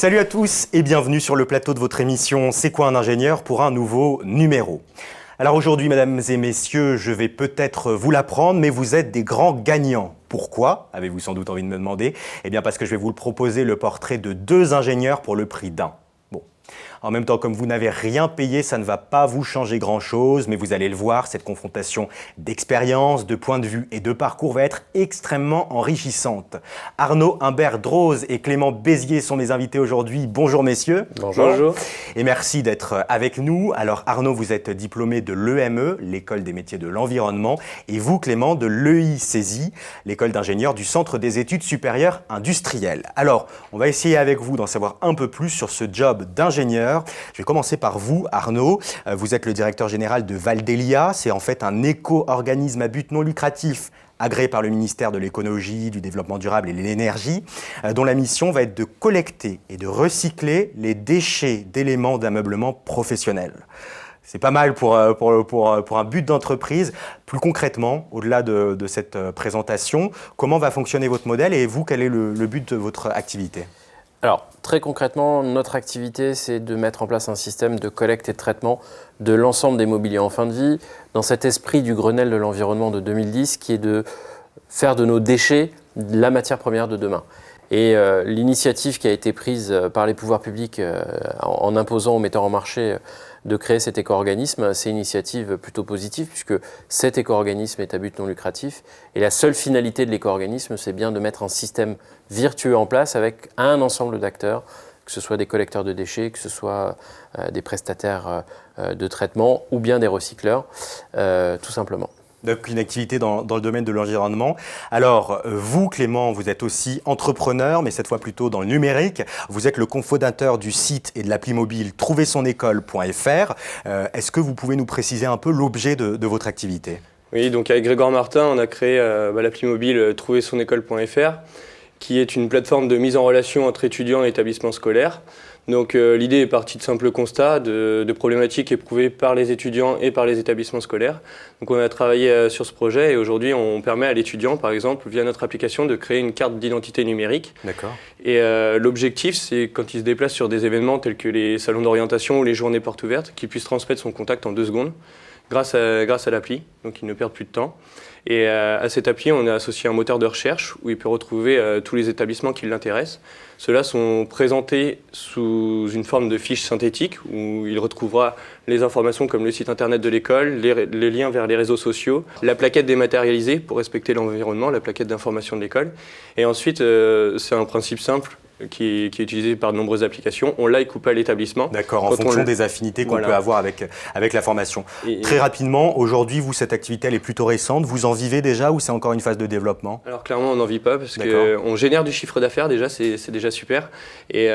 Salut à tous et bienvenue sur le plateau de votre émission C'est quoi un ingénieur pour un nouveau numéro. Alors aujourd'hui, mesdames et messieurs, je vais peut-être vous l'apprendre, mais vous êtes des grands gagnants. Pourquoi? Avez-vous sans doute envie de me demander? Eh bien parce que je vais vous le proposer le portrait de 2 ingénieurs pour le prix d'un. En même temps, comme vous n'avez rien payé, ça ne va pas vous changer grand-chose, mais vous allez le voir, cette confrontation d'expérience, de points de vue et de parcours va être extrêmement enrichissante. Arnaud Humbert-Droz et Clément Bézier sont mes invités aujourd'hui. Bonjour messieurs. Bonjour. Bonjour. Et merci d'être avec nous. Alors Arnaud, vous êtes diplômé de l'EME, l'École des métiers de l'environnement, et vous Clément de l'EICESI, l'École d'ingénieurs du Centre des études supérieures industrielles. Alors, on va essayer avec vous d'en savoir un peu plus sur ce job d'ingénieur. Je vais commencer par vous, Arnaud. Vous êtes le directeur général de Valdelia. C'est en fait un éco-organisme à but non lucratif agréé par le ministère de l'écologie, du développement durable et de l'énergie, dont la mission va être de collecter et de recycler les déchets d'éléments d'ameublement professionnel. C'est pas mal pour un but d'entreprise. Plus concrètement, au-delà de cette présentation, comment va fonctionner votre modèle et vous, quel est le but de votre activité ? Alors, très concrètement, notre activité, c'est de mettre en place un système de collecte et de traitement de l'ensemble des mobiliers en fin de vie, dans cet esprit du Grenelle de l'environnement de 2010, qui est de faire de nos déchets la matière première de demain. Et l'initiative qui a été prise par les pouvoirs publics en imposant aux metteurs en marché de créer cet éco-organisme, c'est une initiative plutôt positive puisque cet éco-organisme est à but non lucratif et la seule finalité de l'éco-organisme, c'est bien de mettre un système vertueux en place avec un ensemble d'acteurs, que ce soit des collecteurs de déchets, que ce soit des prestataires de traitement ou bien des recycleurs, tout simplement. Donc une activité dans le domaine de l'environnement. Alors, vous, Clément, vous êtes aussi entrepreneur, mais cette fois plutôt dans le numérique. Vous êtes le cofondateur du site et de l'appli mobile trouversonecole.fr. Est-ce que vous pouvez nous préciser un peu l'objet de votre activité ? Oui, donc avec Grégoire Martin, on a créé l'appli mobile trouversonecole.fr, qui est une plateforme de mise en relation entre étudiants et établissements scolaires. Donc l'idée est partie de simples constats, de problématiques éprouvées par les étudiants et par les établissements scolaires. Donc on a travaillé sur ce projet et aujourd'hui on permet à l'étudiant, par exemple, via notre application, de créer une carte d'identité numérique. D'accord. Et l'objectif, c'est quand il se déplace sur des événements tels que les salons d'orientation ou les journées portes ouvertes, qu'il puisse transmettre son contact en 2 secondes grâce à l'appli, donc il ne perd plus de temps. Et à cette appli, on a associé un moteur de recherche où il peut retrouver tous les établissements qui l'intéressent. Ceux-là sont présentés sous une forme de fiche synthétique où il retrouvera les informations comme le site internet de l'école, les liens vers les réseaux sociaux, la plaquette dématérialisée pour respecter l'environnement, la plaquette d'information de l'école. Et ensuite, c'est un principe simple qui est utilisé par de nombreuses applications. On like ou pas l'établissement. D'accord, en fonction des affinités qu'on peut avoir avec la formation. Très rapidement, aujourd'hui, vous, cette activité, elle est plutôt récente. Vous en vivez déjà ou c'est encore une phase de développement ? Alors clairement, on n'en vit pas parce qu'on génère du chiffre d'affaires déjà, c'est déjà super. Et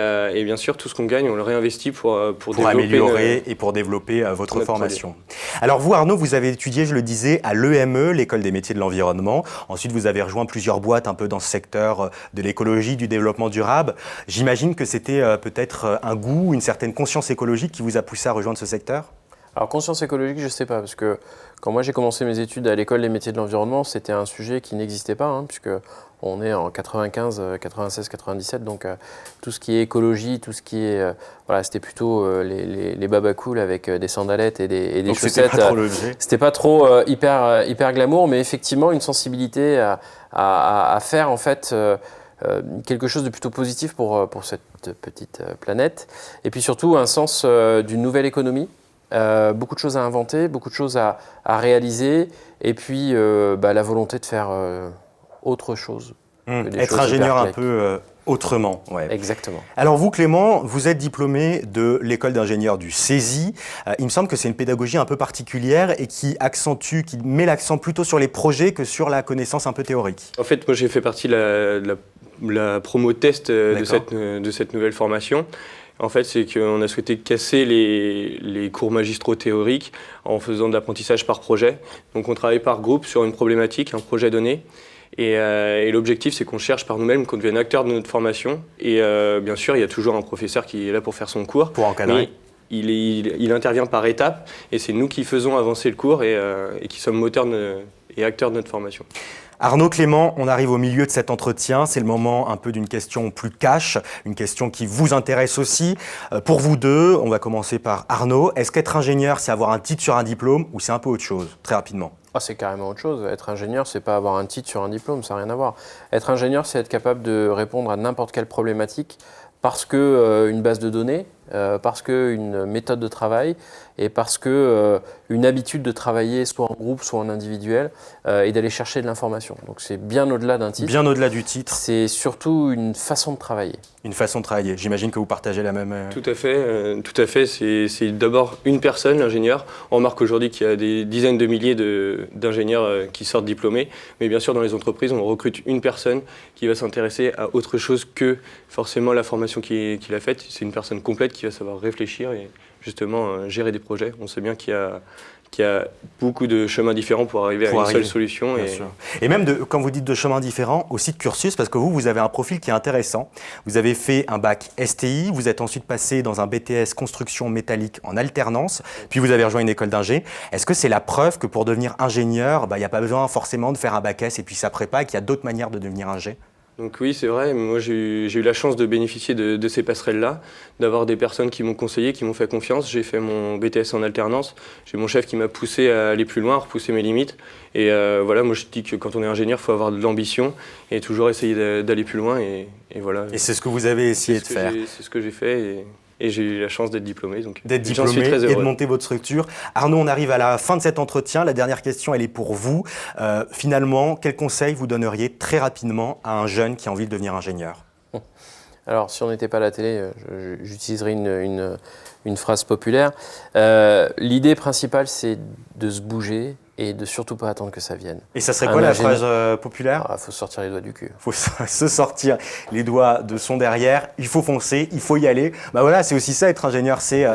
bien sûr, tout ce qu'on gagne, on le réinvestit pour améliorer et pour développer votre formation. Alors vous, Arnaud, vous avez étudié, je le disais, à l'EME, l'École des métiers de l'environnement. Ensuite, vous avez rejoint plusieurs boîtes un peu dans ce secteur de l'écologie, du développement durable. J'imagine que c'était peut-être un goût, une certaine conscience écologique qui vous a poussé à rejoindre ce secteur ? Alors conscience écologique, je ne sais pas, parce que quand moi j'ai commencé mes études à l'école des métiers de l'environnement, c'était un sujet qui n'existait pas, puisque on est en 95, 96, 97, donc tout ce qui est écologie, tout ce qui est... c'était plutôt les babacools avec des sandalettes et des donc chaussettes. C'était pas trop hyper glamour, mais effectivement une sensibilité à faire en fait... quelque chose de plutôt positif pour cette petite planète. Et puis surtout un sens d'une nouvelle économie. Beaucoup de choses à inventer, beaucoup de choses à réaliser. Et puis la volonté de faire autre chose. Être ingénieur un peu autrement. Ouais. Exactement. Alors vous, Clément, vous êtes diplômé de l'école d'ingénieurs du CESI. Il me semble que c'est une pédagogie un peu particulière et qui met l'accent plutôt sur les projets que sur la connaissance un peu théorique. En fait, moi j'ai fait partie de la promo test de cette nouvelle formation. En fait, c'est qu'on a souhaité casser les cours magistraux théoriques en faisant de l'apprentissage par projet. Donc on travaille par groupe sur une problématique, un projet donné. Et l'objectif, c'est qu'on cherche par nous-mêmes, qu'on devienne acteur de notre formation. Et bien sûr, il y a toujours un professeur qui est là pour faire son cours. Pour encadrer. Il intervient par étapes et c'est nous qui faisons avancer le cours et qui sommes moteurs et acteurs de notre formation. Arnaud, Clément, on arrive au milieu de cet entretien. C'est le moment un peu d'une question plus cash, une question qui vous intéresse aussi. Pour vous deux, on va commencer par Arnaud. Est-ce qu'être ingénieur, c'est avoir un titre sur un diplôme ou c'est un peu autre chose? Très rapidement. Ah, c'est carrément autre chose. Être ingénieur, c'est pas avoir un titre sur un diplôme, ça n'a rien à voir. Être ingénieur, c'est être capable de répondre à n'importe quelle problématique parce que une base de données, parce qu'une méthode de travail et parce qu'une habitude de travailler soit en groupe, soit en individuel et d'aller chercher de l'information. Donc c'est bien au-delà d'un titre. Bien au-delà du titre. C'est surtout une façon de travailler. Une façon de travailler. J'imagine que vous partagez la même... Tout à fait. C'est d'abord une personne, l'ingénieur. On remarque aujourd'hui qu'il y a des dizaines de milliers d'ingénieurs qui sortent diplômés. Mais bien sûr, dans les entreprises, on recrute une personne qui va s'intéresser à autre chose que forcément la formation qu'il a faite. C'est une personne complète qui va savoir réfléchir et justement gérer des projets. On sait bien qu'il y a beaucoup de chemins différents pour arriver à une seule solution. Et même, quand vous dites de chemins différents, aussi de cursus, parce que vous avez un profil qui est intéressant. Vous avez fait un bac STI, vous êtes ensuite passé dans un BTS construction métallique en alternance, puis vous avez rejoint une école d'ingé. Est-ce que c'est la preuve que pour devenir ingénieur, il n'y a pas besoin forcément de faire un bac S et puis ça prépa, qu'il y a d'autres manières de devenir ingé? Donc oui, c'est vrai. Moi, j'ai eu la chance de bénéficier de ces passerelles-là, d'avoir des personnes qui m'ont conseillé, qui m'ont fait confiance. J'ai fait mon BTS en alternance. J'ai mon chef qui m'a poussé à aller plus loin, à repousser mes limites. Et voilà, moi je dis que quand on est ingénieur, il faut avoir de l'ambition et toujours essayer d'aller plus loin. Et voilà. Et c'est ce que vous avez essayé de faire. C'est ce que j'ai fait. Et j'ai eu la chance d'être diplômé. D'être diplômé et de monter votre structure. Arnaud, on arrive à la fin de cet entretien. La dernière question, elle est pour vous. Finalement, quel conseil vous donneriez très rapidement à un jeune qui a envie de devenir ingénieur? Alors, si on n'était pas à la télé, j'utiliserais une phrase populaire. L'idée principale, c'est de se bouger et de surtout pas attendre que ça vienne. Et ça serait quoi la phrase populaire? Il faut sortir les doigts du cul. Il faut se sortir les doigts de son derrière, il faut foncer, il faut y aller. Voilà, c'est aussi ça être ingénieur, c'est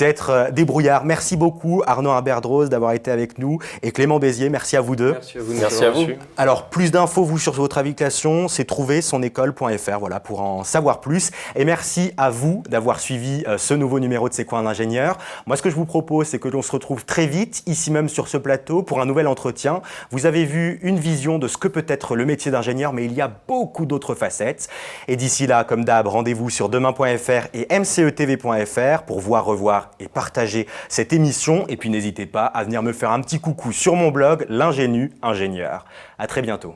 être débrouillard. Merci beaucoup Arnaud Imbert-Droz d'avoir été avec nous et Clément Bézier, merci à vous deux. Merci à vous. Alors plus d'infos vous sur votre habitation, c'est trouversonécole.fr, voilà, pour en savoir plus. Et merci à vous d'avoir suivi ce nouveau numéro de C'est quoi un ingénieur. Moi ce que je vous propose, c'est que l'on se retrouve très vite, ici même sur ce plateau, pour un nouvel entretien. Vous avez vu une vision de ce que peut être le métier d'ingénieur, mais il y a beaucoup d'autres facettes. Et d'ici là, comme d'hab, rendez-vous sur demain.fr et mcetv.fr pour voir, revoir et partager cette émission. Et puis n'hésitez pas à venir me faire un petit coucou sur mon blog, l'Ingénu Ingénieur. À très bientôt.